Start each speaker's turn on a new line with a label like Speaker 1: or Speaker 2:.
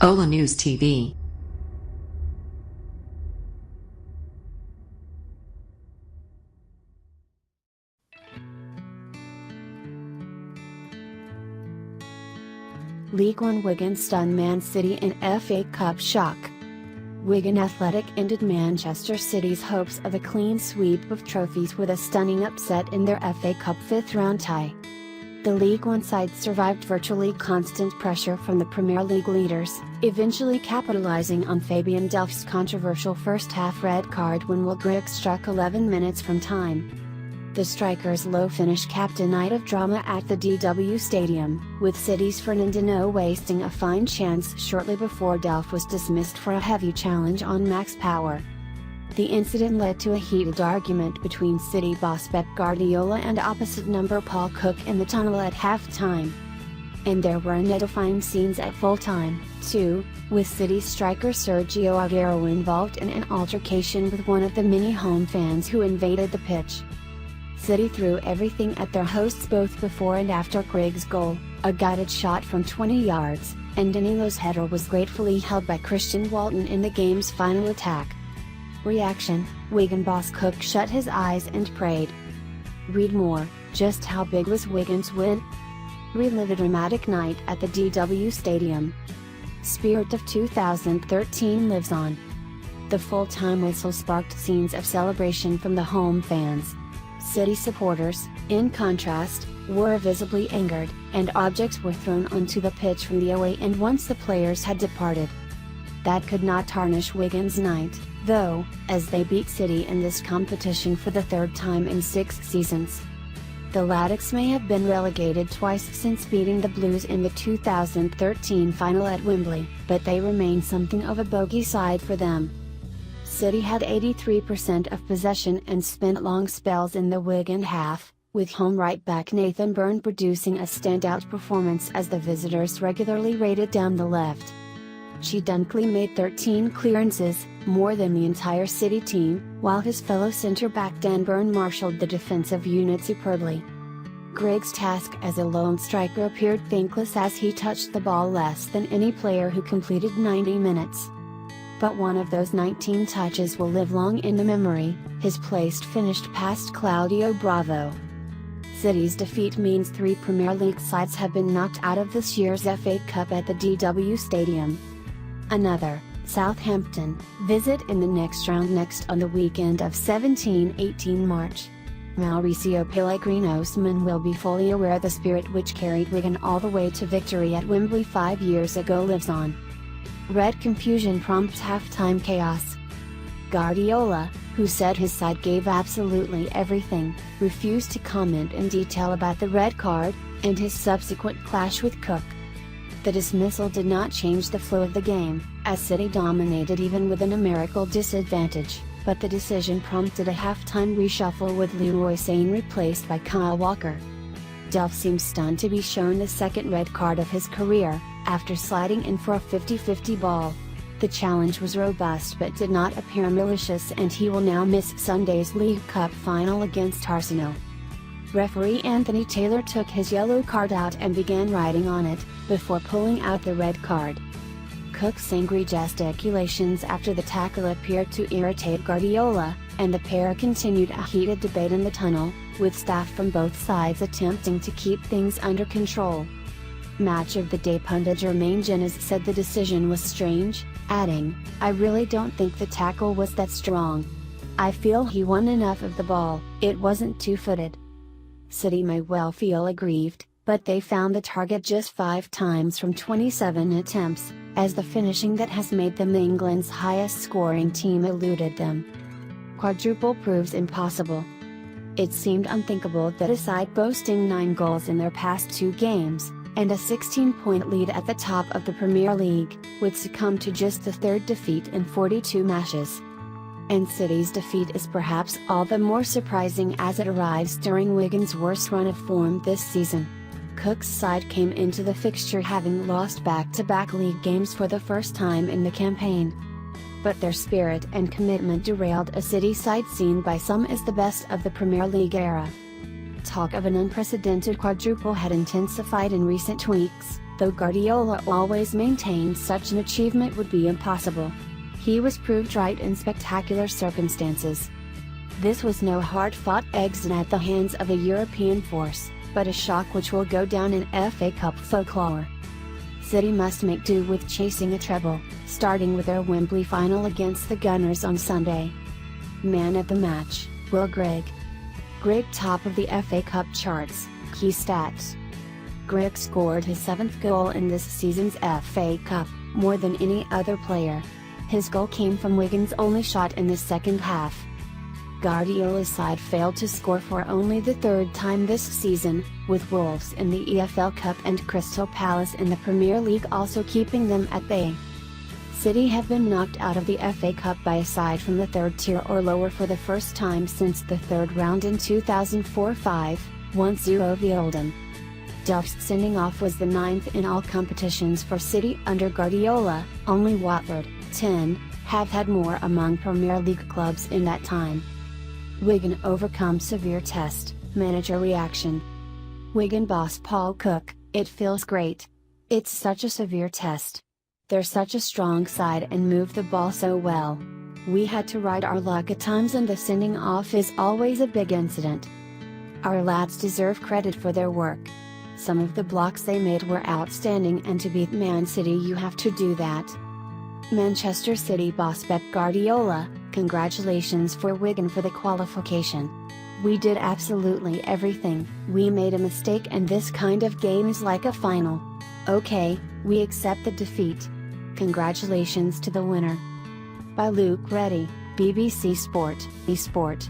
Speaker 1: Ola News TV.
Speaker 2: League One Wigan stunned Man City in FA Cup shock. Wigan Athletic ended Manchester City's hopes of a clean sweep of trophies with a stunning upset in their FA Cup fifth-round tie. The League One side survived virtually constant pressure from the Premier League leaders, eventually capitalising on Fabian Delph's controversial first-half red card when Will Grigg struck 11 minutes from time. The striker's low finish capped a night of drama at the DW Stadium, with City's Fernandinho wasting a fine chance shortly before Delph was dismissed for a heavy challenge on max power. The incident led to a heated argument between City boss Pep Guardiola and opposite number Paul Cook in the tunnel at half-time. And there were edifying scenes at full-time, too, with City striker Sergio Aguero involved in an altercation with one of the many home fans who invaded the pitch. City threw everything at their hosts both before and after Grigg's goal, a guided shot from 20 yards, and Danilo's header was gratefully held by Christian Walton in the game's final attack. Reaction: Wigan boss Cook shut his eyes and prayed. Read more. Just how big was Wigan's win? Relive a dramatic night at the DW Stadium. Spirit of 2013 lives on. The full-time whistle sparked scenes of celebration from the home fans. City supporters, in contrast, were visibly angered, and objects were thrown onto the pitch from the away end once the players had departed. That could not tarnish Wigan's night, though, as they beat City in this competition for the third time in 6 seasons. The Latics may have been relegated twice since beating the Blues in the 2013 final at Wembley, but they remain something of a bogey side for them. City had 83% of possession and spent long spells in the Wigan half, with home right-back Nathan Byrne producing a standout performance as the visitors regularly raided down the left. Chi Dunkley made 13 clearances, more than the entire City team, while his fellow centre-back Dan Burn marshalled the defensive unit superbly. Grigg's task as a lone striker appeared thankless as he touched the ball less than any player who completed 90 minutes. But one of those 19 touches will live long in the memory, his placed finished past Claudio Bravo. City's defeat means 3 Premier League sides have been knocked out of this year's FA Cup at the DW Stadium. Another, Southampton, visit in the next round next on the weekend of 17-18 March. Mauricio Pellegrino's men will be fully aware the spirit which carried Wigan all the way to victory at Wembley 5 years ago lives on. Red confusion prompts half-time chaos. Guardiola, who said his side gave absolutely everything, refused to comment in detail about the red card, and his subsequent clash with Cook. The dismissal did not change the flow of the game, as City dominated even with a numerical disadvantage, but the decision prompted a half-time reshuffle with Leroy Sane replaced by Kyle Walker. Delph seems stunned to be shown the second red card of his career, after sliding in for a 50-50 ball. The challenge was robust but did not appear malicious, and he will now miss Sunday's League Cup final against Arsenal. Referee Anthony Taylor took his yellow card out and began writing on it, before pulling out the red card. Cook's angry gesticulations after the tackle appeared to irritate Guardiola, and the pair continued a heated debate in the tunnel, with staff from both sides attempting to keep things under control. Match of the Day pundit Jermaine Jenas said the decision was strange, adding, "I really don't think the tackle was that strong. I feel he won enough of the ball, it wasn't two-footed." City may well feel aggrieved, but they found the target just 5 times from 27 attempts, as the finishing that has made them England's highest-scoring team eluded them. Quadruple proves impossible. It seemed unthinkable that a side boasting 9 goals in their past 2 games, and a 16-point lead at the top of the Premier League, would succumb to just the 3rd defeat in 42 matches. And City's defeat is perhaps all the more surprising as it arrives during Wigan's worst run of form this season. Cook's side came into the fixture having lost back-to-back league games for the first time in the campaign. But their spirit and commitment derailed a City side seen by some as the best of the Premier League era. Talk of an unprecedented quadruple had intensified in recent weeks, though Guardiola always maintained such an achievement would be impossible. He was proved right in spectacular circumstances. This was no hard-fought exit at the hands of a European force, but a shock which will go down in FA Cup folklore. City must make do with chasing a treble, starting with their Wembley final against the Gunners on Sunday. Man of the match, Will Grigg. Grigg top of the FA Cup charts. Key stats. Grigg scored his 7th goal in this season's FA Cup, more than any other player. His goal came from Wigan's only shot in the second half. Guardiola's side failed to score for only the 3rd time this season, with Wolves in the EFL Cup and Crystal Palace in the Premier League also keeping them at bay. City have been knocked out of the FA Cup by a side from the 3rd tier or lower for the first time since the 3rd round in 2004-05, 1-0 via Oldham. Duff's sending off was the 9th in all competitions for City under Guardiola. Only Watford, 10, have had more among Premier League clubs in that time. Wigan overcome severe test, manager reaction. Wigan boss Paul Cook, it feels great. It's such a severe test. They're such a strong side and move the ball so well. We had to ride our luck at times and the sending off is always a big incident. Our lads deserve credit for their work. Some of the blocks they made were outstanding and to beat Man City you have to do that. Manchester City boss Pep Guardiola, congratulations for Wigan for the qualification. We did absolutely everything. We made a mistake and this kind of game is like a final. Okay, we accept the defeat. Congratulations to the winner. By Luke Reddy, BBC Sport, eSport.